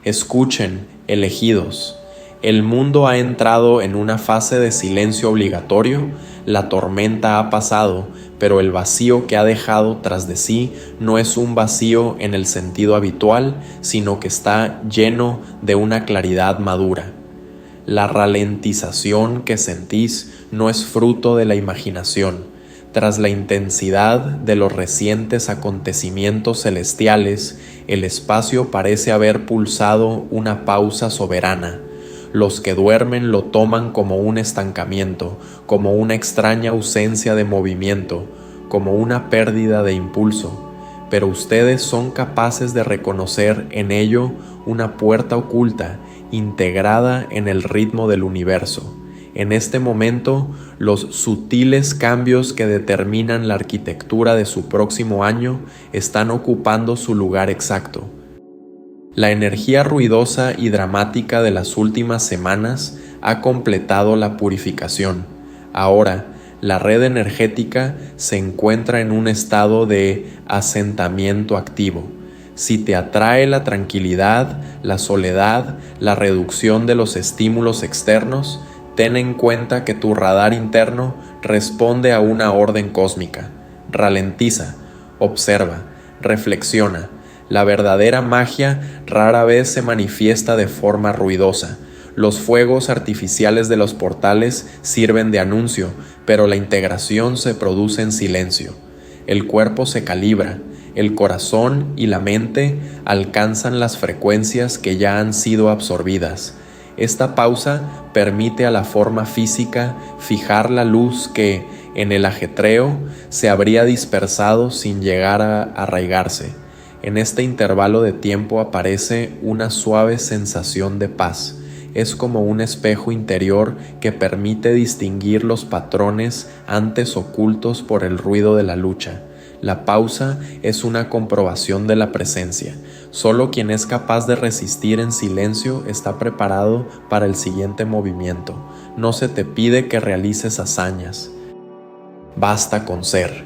Escuchen, elegidos. El mundo ha entrado en una fase de silencio obligatorio, la tormenta ha pasado, pero el vacío que ha dejado tras de sí no es un vacío en el sentido habitual, sino que está lleno de una claridad madura. La ralentización que sentís no es fruto de la imaginación. Tras la intensidad de los recientes acontecimientos celestiales, el espacio parece haber pulsado una pausa soberana. Los que duermen lo toman como un estancamiento, como una extraña ausencia de movimiento, como una pérdida de impulso. Pero ustedes son capaces de reconocer en ello una puerta oculta, integrada en el ritmo del universo. En este momento, los sutiles cambios que determinan la arquitectura de su próximo año están ocupando su lugar exacto. La energía ruidosa y dramática de las últimas semanas ha completado la purificación. Ahora, la red energética se encuentra en un estado de asentamiento activo. Si te atrae la tranquilidad, la soledad, la reducción de los estímulos externos, ten en cuenta que tu radar interno responde a una orden cósmica. Ralentiza, observa, reflexiona. La verdadera magia rara vez se manifiesta de forma ruidosa. Los fuegos artificiales de los portales sirven de anuncio, pero la integración se produce en silencio. El cuerpo se calibra, el corazón y la mente alcanzan las frecuencias que ya han sido absorbidas. Esta pausa permite a la forma física fijar la luz que, en el ajetreo, se habría dispersado sin llegar a arraigarse. En este intervalo de tiempo aparece una suave sensación de paz. Es como un espejo interior que permite distinguir los patrones antes ocultos por el ruido de la lucha. La pausa es una comprobación de la presencia. Solo quien es capaz de resistir en silencio está preparado para el siguiente movimiento. No se te pide que realices hazañas. Basta con ser.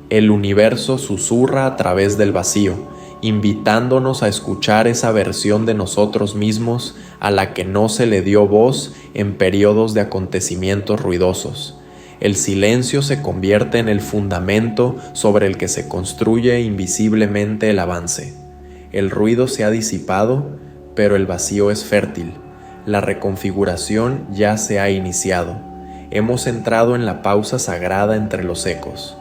El universo susurra a través del vacío, invitándonos a escuchar esa versión de nosotros mismos a la que no se le dio voz en periodos de acontecimientos ruidosos. El silencio se convierte en el fundamento sobre el que se construye invisiblemente el avance. El ruido se ha disipado, pero el vacío es fértil. La reconfiguración ya se ha iniciado. Hemos entrado en la pausa sagrada entre los ecos.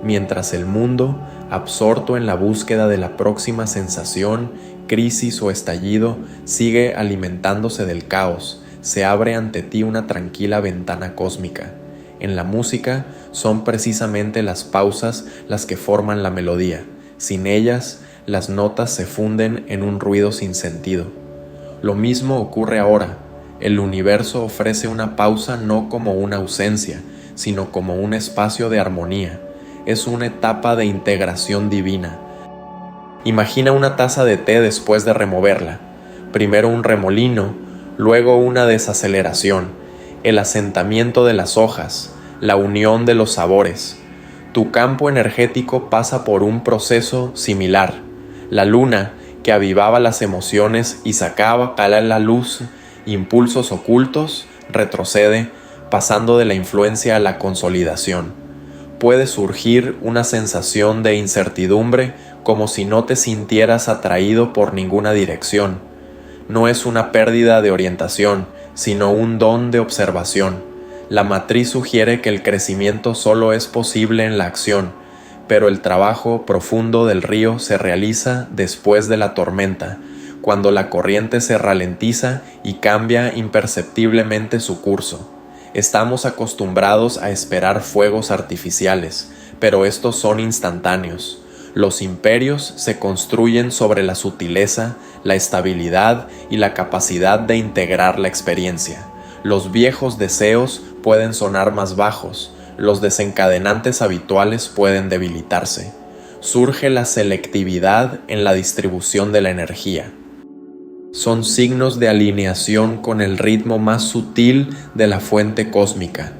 Mientras el mundo, absorto en la búsqueda de la próxima sensación, crisis o estallido, sigue alimentándose del caos, se abre ante ti una tranquila ventana cósmica. En la música son precisamente las pausas las que forman la melodía. Sin ellas, las notas se funden en un ruido sin sentido. Lo mismo ocurre ahora. El universo ofrece una pausa no como una ausencia, sino como un espacio de armonía. Es una etapa de integración divina. Imagina una taza de té después de removerla. Primero un remolino, luego una desaceleración, el asentamiento de las hojas, la unión de los sabores. Tu campo energético pasa por un proceso similar. La luna, que avivaba las emociones y sacaba a la luz impulsos ocultos, retrocede, pasando de la influencia a la consolidación. Puede surgir una sensación de incertidumbre como si no te sintieras atraído por ninguna dirección. No es una pérdida de orientación, sino un don de observación. La matriz sugiere que el crecimiento solo es posible en la acción, pero el trabajo profundo del río se realiza después de la tormenta, cuando la corriente se ralentiza y cambia imperceptiblemente su curso. Estamos acostumbrados a esperar fuegos artificiales, pero estos son instantáneos. Los imperios se construyen sobre la sutileza, la estabilidad y la capacidad de integrar la experiencia. Los viejos deseos pueden sonar más bajos, los desencadenantes habituales pueden debilitarse. Surge la selectividad en la distribución de la energía. Son signos de alineación con el ritmo más sutil de la fuente cósmica.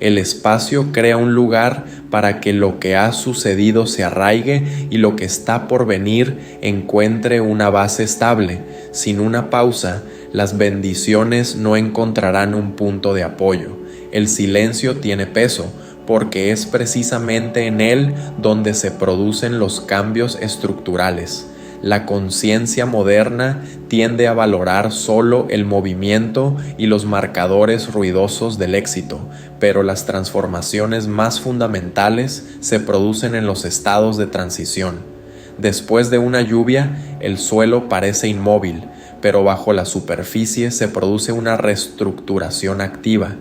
El espacio crea un lugar para que lo que ha sucedido se arraigue y lo que está por venir encuentre una base estable. Sin una pausa, las bendiciones no encontrarán un punto de apoyo. El silencio tiene peso, porque es precisamente en él donde se producen los cambios estructurales. La conciencia moderna tiende a valorar solo el movimiento y los marcadores ruidosos del éxito, pero las transformaciones más fundamentales se producen en los estados de transición. Después de una lluvia, el suelo parece inmóvil, pero bajo la superficie se produce una reestructuración activa.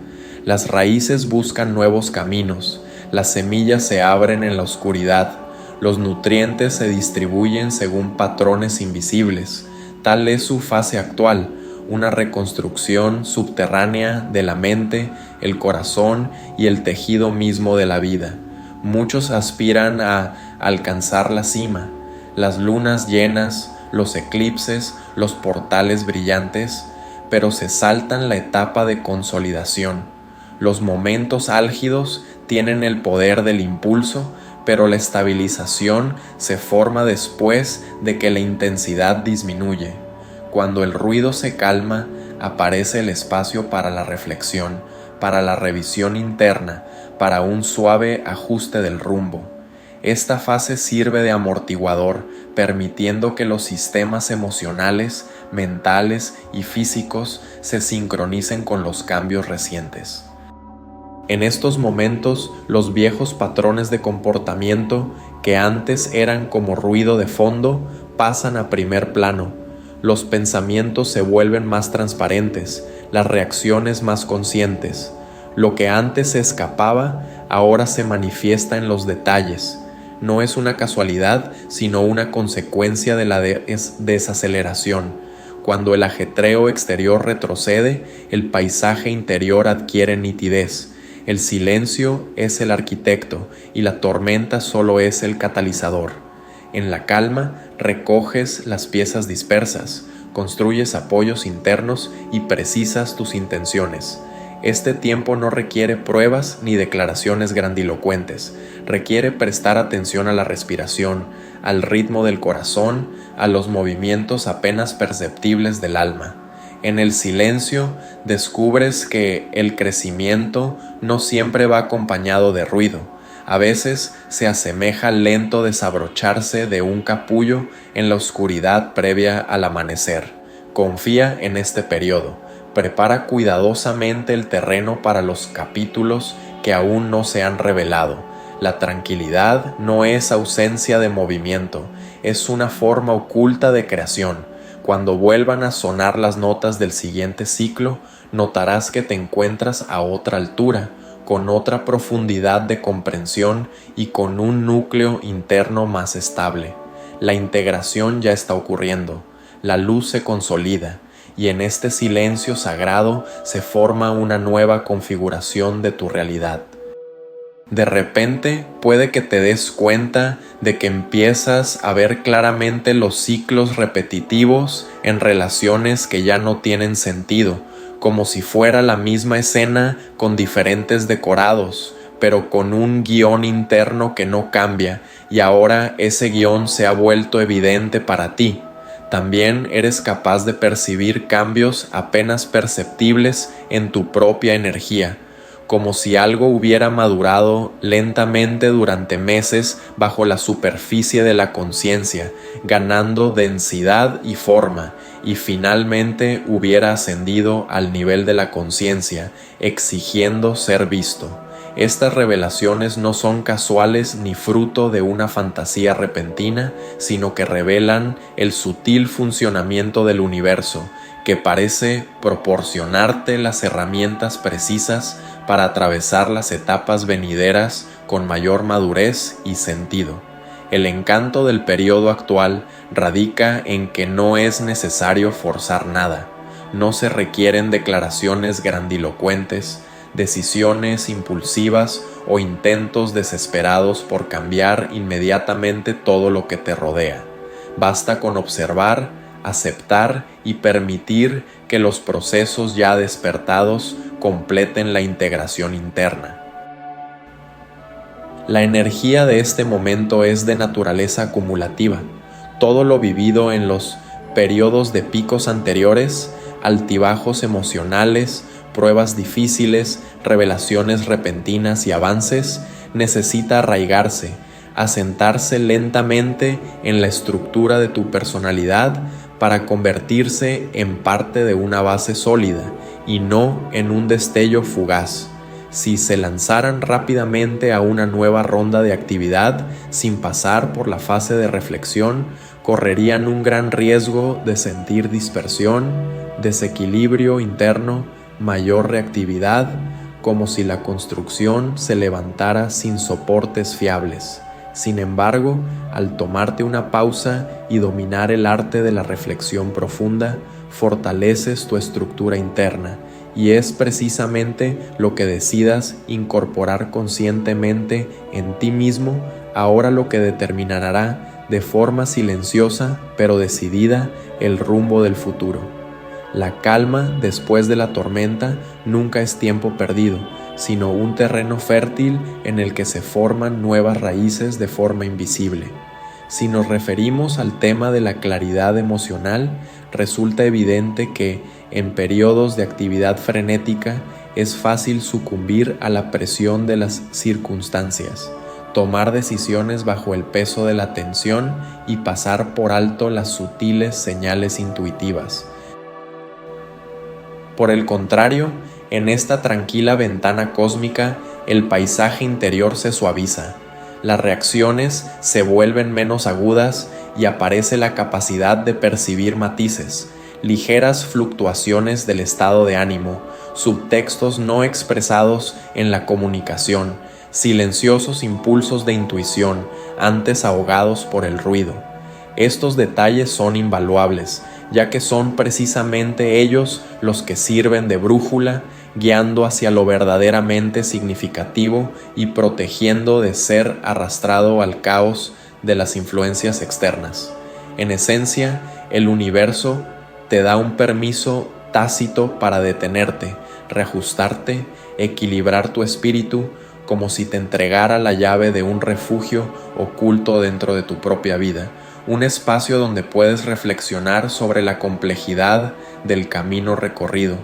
Las raíces buscan nuevos caminos, las semillas se abren en la oscuridad, los nutrientes se distribuyen según patrones invisibles. Tal es su fase actual, una reconstrucción subterránea de la mente, el corazón y el tejido mismo de la vida. Muchos aspiran a alcanzar la cima, las lunas llenas, los eclipses, los portales brillantes, pero se saltan la etapa de consolidación. Los momentos álgidos tienen el poder del impulso, pero la estabilización se forma después de que la intensidad disminuye. Cuando el ruido se calma, aparece el espacio para la reflexión, para la revisión interna, para un suave ajuste del rumbo. Esta fase sirve de amortiguador, permitiendo que los sistemas emocionales, mentales y físicos se sincronicen con los cambios recientes. En estos momentos, los viejos patrones de comportamiento, que antes eran como ruido de fondo, pasan a primer plano. Los pensamientos se vuelven más transparentes, las reacciones más conscientes. Lo que antes se escapaba, ahora se manifiesta en los detalles. No es una casualidad, sino una consecuencia de la desaceleración. Cuando el ajetreo exterior retrocede, el paisaje interior adquiere nitidez. El silencio es el arquitecto y la tormenta solo es el catalizador. En la calma recoges las piezas dispersas, construyes apoyos internos y precisas tus intenciones. Este tiempo no requiere pruebas ni declaraciones grandilocuentes, requiere prestar atención a la respiración, al ritmo del corazón, a los movimientos apenas perceptibles del alma. En el silencio descubres que el crecimiento no siempre va acompañado de ruido. A veces se asemeja al lento desabrocharse de un capullo en la oscuridad previa al amanecer. Confía en este periodo. Prepara cuidadosamente el terreno para los capítulos que aún no se han revelado. La tranquilidad no es ausencia de movimiento, es una forma oculta de creación. Cuando vuelvan a sonar las notas del siguiente ciclo, notarás que te encuentras a otra altura, con otra profundidad de comprensión y con un núcleo interno más estable. La integración ya está ocurriendo, la luz se consolida, y en este silencio sagrado se forma una nueva configuración de tu realidad. De repente puede que te des cuenta de que empiezas a ver claramente los ciclos repetitivos en relaciones que ya no tienen sentido, como si fuera la misma escena con diferentes decorados, pero con un guión interno que no cambia, y ahora ese guión se ha vuelto evidente para ti. También eres capaz de percibir cambios apenas perceptibles en tu propia energía, como si algo hubiera madurado lentamente durante meses bajo la superficie de la conciencia, ganando densidad y forma, y finalmente hubiera ascendido al nivel de la conciencia, exigiendo ser visto. Estas revelaciones no son casuales ni fruto de una fantasía repentina, sino que revelan el sutil funcionamiento del universo, que parece proporcionarte las herramientas precisas para atravesar las etapas venideras con mayor madurez y sentido. El encanto del periodo actual radica en que no es necesario forzar nada, no se requieren declaraciones grandilocuentes, decisiones impulsivas o intentos desesperados por cambiar inmediatamente todo lo que te rodea. Basta con observar, aceptar y permitir que los procesos ya despertados completen la integración interna. La energía de este momento es de naturaleza acumulativa. Todo lo vivido en los periodos de picos anteriores, altibajos emocionales, pruebas difíciles, revelaciones repentinas y avances, necesita arraigarse, asentarse lentamente en la estructura de tu personalidad para convertirse en parte de una base sólida y no en un destello fugaz. Si se lanzaran rápidamente a una nueva ronda de actividad sin pasar por la fase de reflexión, correrían un gran riesgo de sentir dispersión, desequilibrio interno, mayor reactividad, como si la construcción se levantara sin soportes fiables. Sin embargo, al tomarte una pausa y dominar el arte de la reflexión profunda, fortaleces tu estructura interna, y es precisamente lo que decidas incorporar conscientemente en ti mismo ahora lo que determinará de forma silenciosa pero decidida el rumbo del futuro. La calma después de la tormenta nunca es tiempo perdido, sino un terreno fértil en el que se forman nuevas raíces de forma invisible. Si nos referimos al tema de la claridad emocional, resulta evidente que, en periodos de actividad frenética, es fácil sucumbir a la presión de las circunstancias, tomar decisiones bajo el peso de la tensión y pasar por alto las sutiles señales intuitivas. Por el contrario, en esta tranquila ventana cósmica, el paisaje interior se suaviza, las reacciones se vuelven menos agudas y aparece la capacidad de percibir matices, ligeras fluctuaciones del estado de ánimo, subtextos no expresados en la comunicación, silenciosos impulsos de intuición, antes ahogados por el ruido. Estos detalles son invaluables, ya que son precisamente ellos los que sirven de brújula, guiando hacia lo verdaderamente significativo y protegiendo de ser arrastrado al caos de las influencias externas. En esencia, el universo te da un permiso tácito para detenerte, reajustarte, equilibrar tu espíritu, como si te entregara la llave de un refugio oculto dentro de tu propia vida, un espacio donde puedes reflexionar sobre la complejidad del camino recorrido,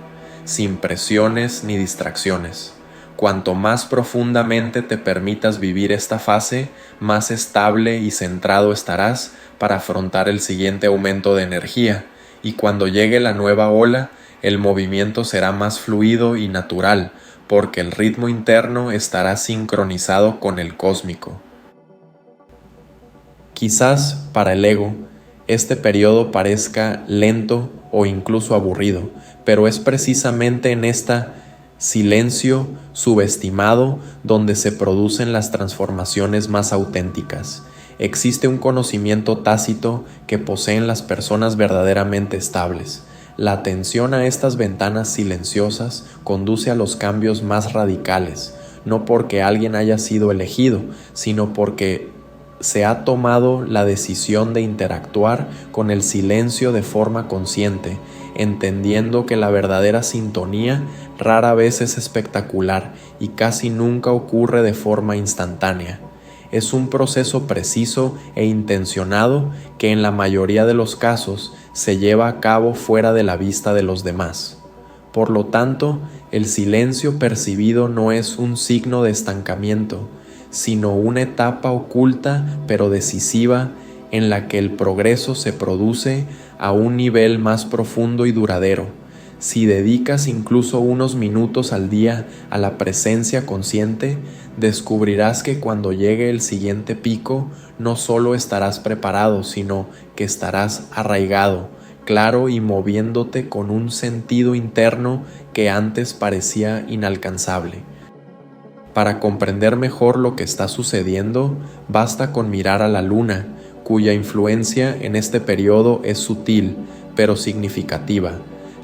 sin presiones ni distracciones. Cuanto más profundamente te permitas vivir esta fase, más estable y centrado estarás para afrontar el siguiente aumento de energía, y cuando llegue la nueva ola, el movimiento será más fluido y natural, porque el ritmo interno estará sincronizado con el cósmico. Quizás para el ego, este periodo parezca lento o incluso aburrido, pero es precisamente en este silencio subestimado donde se producen las transformaciones más auténticas. Existe un conocimiento tácito que poseen las personas verdaderamente estables. La atención a estas ventanas silenciosas conduce a los cambios más radicales, no porque alguien haya sido elegido, sino porque se ha tomado la decisión de interactuar con el silencio de forma consciente, entendiendo que la verdadera sintonía rara vez es espectacular y casi nunca ocurre de forma instantánea. Es un proceso preciso e intencionado que en la mayoría de los casos se lleva a cabo fuera de la vista de los demás. Por lo tanto, el silencio percibido no es un signo de estancamiento, sino una etapa oculta pero decisiva en la que el progreso se produce a un nivel más profundo y duradero. Si dedicas incluso unos minutos al día a la presencia consciente, descubrirás que cuando llegue el siguiente pico, no solo estarás preparado, sino que estarás arraigado, claro y moviéndote con un sentido interno que antes parecía inalcanzable. Para comprender mejor lo que está sucediendo, basta con mirar a la luna, cuya influencia en este periodo es sutil, pero significativa.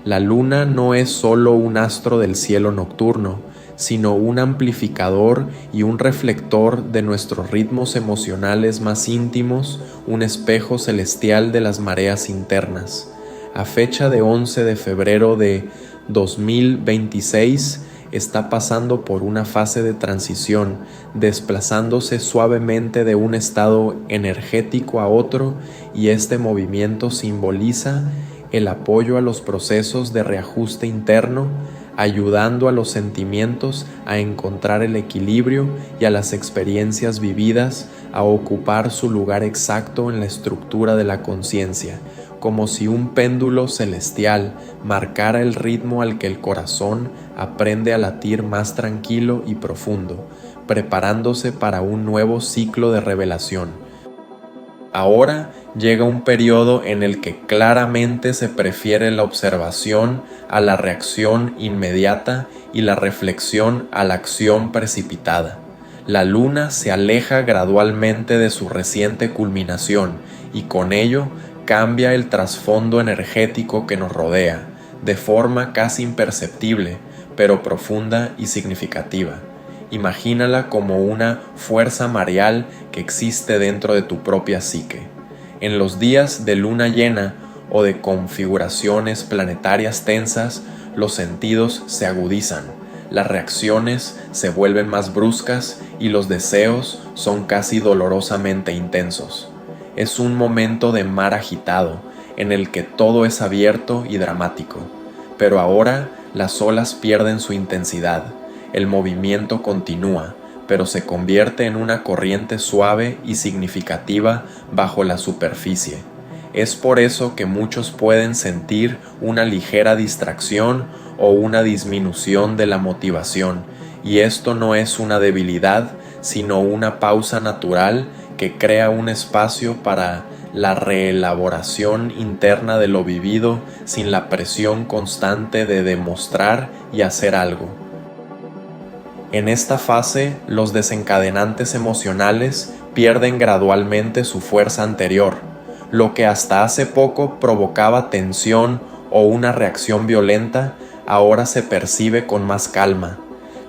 La luna no es solo un astro del cielo nocturno, sino un amplificador y un reflector de nuestros ritmos emocionales más íntimos, un espejo celestial de las mareas internas. A fecha de 11 de febrero de 2026, está pasando por una fase de transición, desplazándose suavemente de un estado energético a otro, y este movimiento simboliza el apoyo a los procesos de reajuste interno, ayudando a los sentimientos a encontrar el equilibrio y a las experiencias vividas a ocupar su lugar exacto en la estructura de la conciencia, como si un péndulo celestial marcara el ritmo al que el corazón aprende a latir más tranquilo y profundo, preparándose para un nuevo ciclo de revelación. Ahora llega un periodo en el que claramente se prefiere la observación a la reacción inmediata y la reflexión a la acción precipitada. La luna se aleja gradualmente de su reciente culminación y con ello cambia el trasfondo energético que nos rodea, de forma casi imperceptible, pero profunda y significativa. Imagínala como una fuerza mareal que existe dentro de tu propia psique. En los días de luna llena o de configuraciones planetarias tensas, los sentidos se agudizan, las reacciones se vuelven más bruscas y los deseos son casi dolorosamente intensos. Es un momento de mar agitado, en el que todo es abierto y dramático, pero ahora las olas pierden su intensidad. El movimiento continúa, pero se convierte en una corriente suave y significativa bajo la superficie. Es por eso que muchos pueden sentir una ligera distracción o una disminución de la motivación, y esto no es una debilidad, sino una pausa natural que crea un espacio para la reelaboración interna de lo vivido sin la presión constante de demostrar y hacer algo. En esta fase, los desencadenantes emocionales pierden gradualmente su fuerza anterior. Lo que hasta hace poco provocaba tensión o una reacción violenta, ahora se percibe con más calma.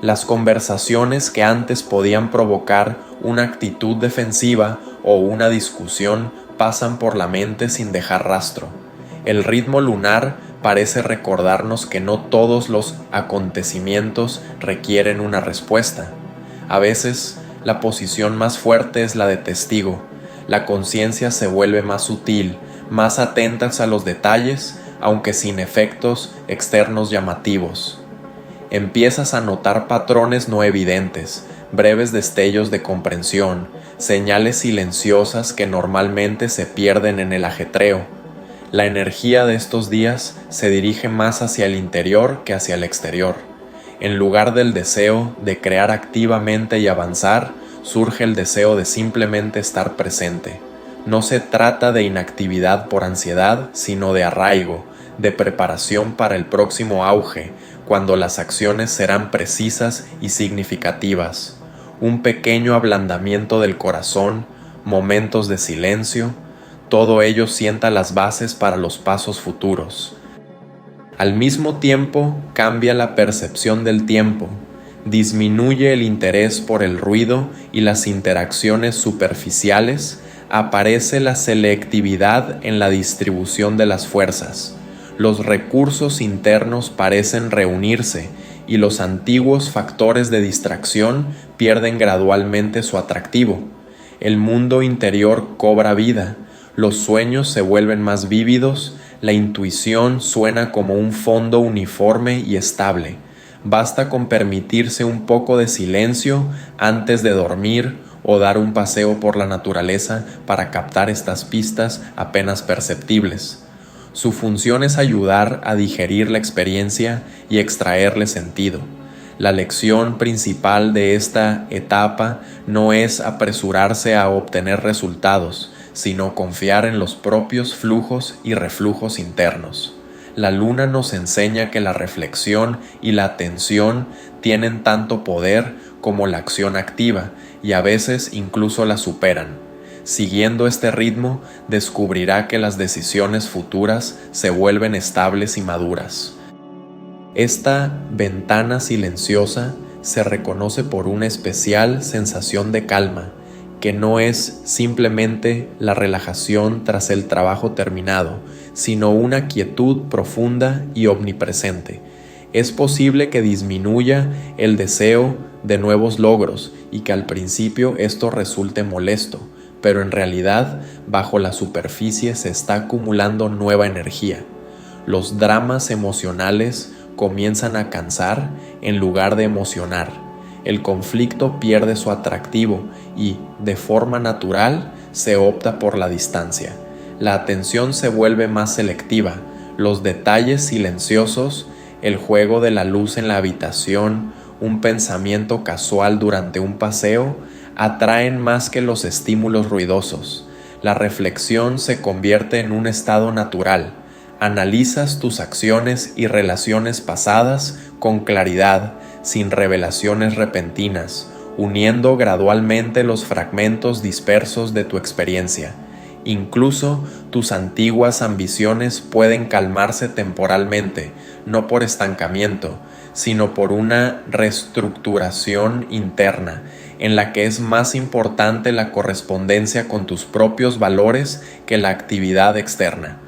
Las conversaciones que antes podían provocar una actitud defensiva o una discusión pasan por la mente sin dejar rastro. El ritmo lunar parece recordarnos que no todos los acontecimientos requieren una respuesta. A veces, la posición más fuerte es la de testigo. La conciencia se vuelve más sutil, más atenta a los detalles, aunque sin efectos externos llamativos. Empiezas a notar patrones no evidentes, breves destellos de comprensión, señales silenciosas que normalmente se pierden en el ajetreo. La energía de estos días se dirige más hacia el interior que hacia el exterior. En lugar del deseo de crear activamente y avanzar, surge el deseo de simplemente estar presente. No se trata de inactividad por ansiedad, sino de arraigo, de preparación para el próximo auge, cuando las acciones serán precisas y significativas. Un pequeño ablandamiento del corazón, momentos de silencio, todo ello sienta las bases para los pasos futuros. Al mismo tiempo, cambia la percepción del tiempo, disminuye el interés por el ruido y las interacciones superficiales, aparece la selectividad en la distribución de las fuerzas. Los recursos internos parecen reunirse y los antiguos factores de distracción pierden gradualmente su atractivo. El mundo interior cobra vida. Los sueños se vuelven más vívidos, la intuición suena como un fondo uniforme y estable. Basta con permitirse un poco de silencio antes de dormir o dar un paseo por la naturaleza para captar estas pistas apenas perceptibles. Su función es ayudar a digerir la experiencia y extraerle sentido. La lección principal de esta etapa no es apresurarse a obtener resultados, sino confiar en los propios flujos y reflujos internos. La luna nos enseña que la reflexión y la atención tienen tanto poder como la acción activa, y a veces incluso la superan. Siguiendo este ritmo, descubrirá que las decisiones futuras se vuelven estables y maduras. Esta ventana silenciosa se reconoce por una especial sensación de calma, que no es simplemente la relajación tras el trabajo terminado, sino una quietud profunda y omnipresente. Es posible que disminuya el deseo de nuevos logros y que al principio esto resulte molesto, pero en realidad bajo la superficie se está acumulando nueva energía. Los dramas emocionales comienzan a cansar en lugar de emocionar. El conflicto pierde su atractivo y, de forma natural, se opta por la distancia. La atención se vuelve más selectiva. Los detalles silenciosos, el juego de la luz en la habitación, un pensamiento casual durante un paseo, atraen más que los estímulos ruidosos. La reflexión se convierte en un estado natural. Analizas tus acciones y relaciones pasadas con claridad, sin revelaciones repentinas, uniendo gradualmente los fragmentos dispersos de tu experiencia. Incluso tus antiguas ambiciones pueden calmarse temporalmente, no por estancamiento, sino por una reestructuración interna, en la que es más importante la correspondencia con tus propios valores que la actividad externa.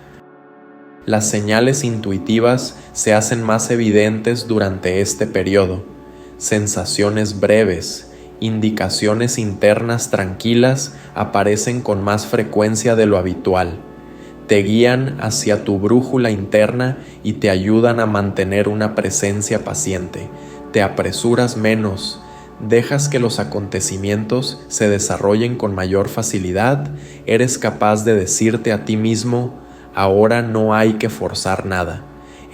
Las señales intuitivas se hacen más evidentes durante este periodo. Sensaciones breves, indicaciones internas tranquilas aparecen con más frecuencia de lo habitual. Te guían hacia tu brújula interna y te ayudan a mantener una presencia paciente. Te apresuras menos, dejas que los acontecimientos se desarrollen con mayor facilidad, eres capaz de decirte a ti mismo: ahora no hay que forzar nada.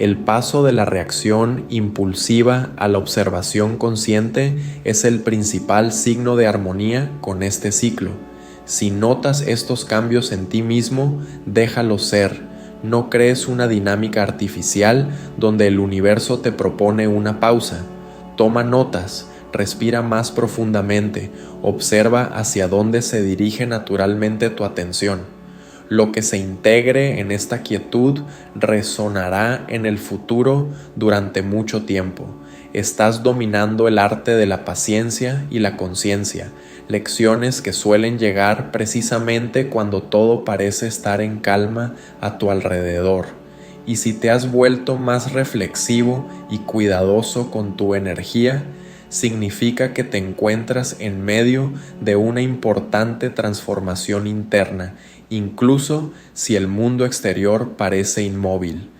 El paso de la reacción impulsiva a la observación consciente es el principal signo de armonía con este ciclo. Si notas estos cambios en ti mismo, déjalos ser. No crees una dinámica artificial donde el universo te propone una pausa. Toma notas, respira más profundamente, observa hacia dónde se dirige naturalmente tu atención. Lo que se integre en esta quietud resonará en el futuro durante mucho tiempo. Estás dominando el arte de la paciencia y la conciencia, lecciones que suelen llegar precisamente cuando todo parece estar en calma a tu alrededor. Y si te has vuelto más reflexivo y cuidadoso con tu energía, significa que te encuentras en medio de una importante transformación interna, incluso si el mundo exterior parece inmóvil.